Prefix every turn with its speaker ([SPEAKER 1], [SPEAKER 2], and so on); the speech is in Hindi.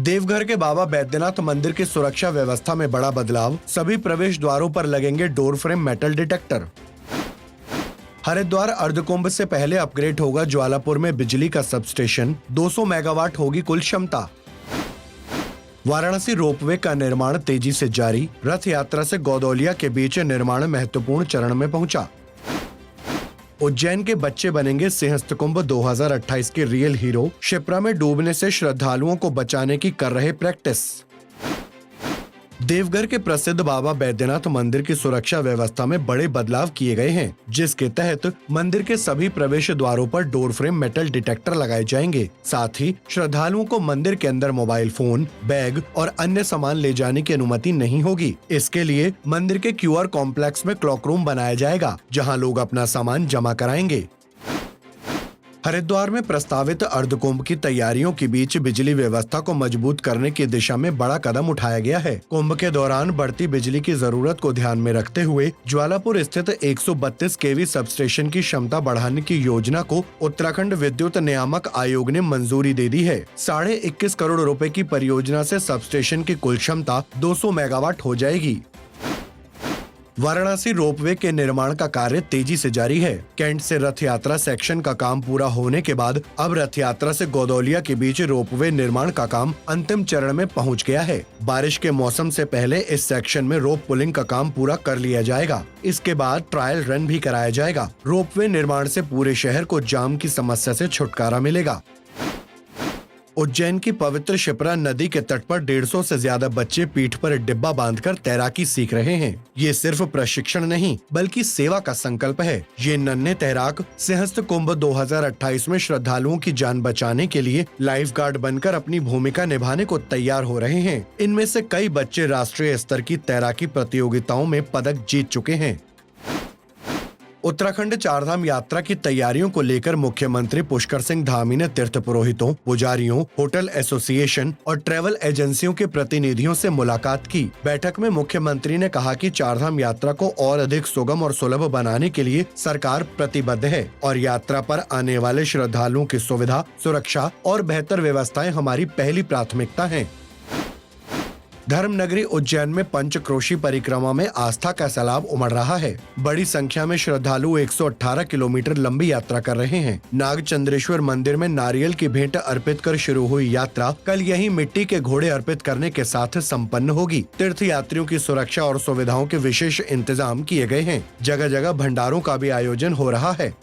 [SPEAKER 1] देवघर के बाबा बैद्यनाथ मंदिर की सुरक्षा व्यवस्था में बड़ा बदलाव, सभी प्रवेश द्वारों पर लगेंगे door frame metal detector. Haridwar Ardh Kumbh से पहले अपग्रेड होगा ज्वालापुर में बिजली का सबस्टेशन, 200 मेगावाट होगी कुल क्षमता। वाराणसी रोपवे का निर्माण तेजी से जारी, रथ यात्रा से गौदौलिया के बीच निर्माण महत्वपूर्ण चरण में पहुंचा। उज्जैन के बच्चे बनेंगे सिंहस्थ कुंभ 2028 के रियल हीरो, शिप्रा में डूबने से श्रद्धालुओं को बचाने की कर रहे प्रैक्टिस। देवघर के प्रसिद्ध बाबा बैद्यनाथ मंदिर की सुरक्षा व्यवस्था में बड़े बदलाव किए गए हैं, जिसके तहत मंदिर के सभी प्रवेश द्वारों पर डोर फ्रेम मेटल डिटेक्टर लगाए जाएंगे। साथ ही श्रद्धालुओं को मंदिर के अंदर मोबाइल फोन, बैग और अन्य सामान ले जाने की अनुमति नहीं होगी। इसके लिए मंदिर के QR कॉम्प्लेक्स में क्लॉक रूम बनाया जाएगा, जहां लोग अपना सामान जमा कराएंगे। हरिद्वार में प्रस्तावित अर्धकुंभ की तैयारियों के बीच बिजली व्यवस्था को मजबूत करने की दिशा में बड़ा कदम उठाया गया है। कुंभ के दौरान बढ़ती बिजली की जरूरत को ध्यान में रखते हुए ज्वालापुर स्थित 132 kV सबस्टेशन की क्षमता बढ़ाने की योजना को उत्तराखंड विद्युत नियामक आयोग ने मंजूरी दे दी है। 21.5 करोड़ रुपए की परियोजना से सबस्टेशन की कुल क्षमता 200 मेगावाट हो जाएगी। वाराणसी रोपवे के निर्माण का कार्य तेजी से जारी है। कैंट से रथ यात्रा सेक्शन का काम पूरा होने के बाद अब रथ यात्रा से गौदौलिया के बीच रोपवे निर्माण का काम अंतिम चरण में पहुंच गया है। बारिश के मौसम से पहले इस सेक्शन में रोप पुलिंग का काम पूरा कर लिया जाएगा। इसके बाद ट्रायल रन भी कराया जाएगा। रोपवे निर्माण से पूरे शहर को जाम की समस्या से छुटकारा मिलेगा। उज्जैन की पवित्र शिप्रा नदी के तट पर 150 से ज्यादा बच्चे पीठ पर डिब्बा बांधकर तैराकी सीख रहे हैं। ये सिर्फ प्रशिक्षण नहीं बल्कि सेवा का संकल्प है। ये नन्हे तैराक सिंहस्थ कुंभ 2028 में श्रद्धालुओं की जान बचाने के लिए लाइफ गार्ड बनकर अपनी भूमिका निभाने को तैयार हो रहे हैं। इनमें से कई बच्चे राष्ट्रीय स्तर की तैराकी प्रतियोगिताओं में पदक जीत चुके हैं। उत्तराखंड चारधाम यात्रा की तैयारियों को लेकर मुख्यमंत्री पुष्कर सिंह धामी ने तीर्थ पुरोहितों, पुजारियों, होटल एसोसिएशन और ट्रैवल एजेंसियों के प्रतिनिधियों से मुलाकात की। बैठक में मुख्यमंत्री ने कहा कि चारधाम यात्रा को और अधिक सुगम और सुलभ बनाने के लिए सरकार प्रतिबद्ध है और यात्रा पर आने वाले श्रद्धालुओं की सुविधा, सुरक्षा और बेहतर व्यवस्थाएं हमारी पहली प्राथमिकता हैं। धर्मनगरी उज्जैन में पंचक्रोशी परिक्रमा में आस्था का सैलाब उमड़ रहा है। बड़ी संख्या में श्रद्धालु 118 किलोमीटर लंबी यात्रा कर रहे हैं। नागचंद्रेश्वर मंदिर में नारियल की भेंट अर्पित कर शुरू हुई यात्रा कल यही मिट्टी के घोड़े अर्पित करने के साथ संपन्न होगी। तीर्थ यात्रियों की सुरक्षा और सुविधाओं के विशेष इंतजाम किए गए हैं। जगह जगह भंडारों का भी आयोजन हो रहा है।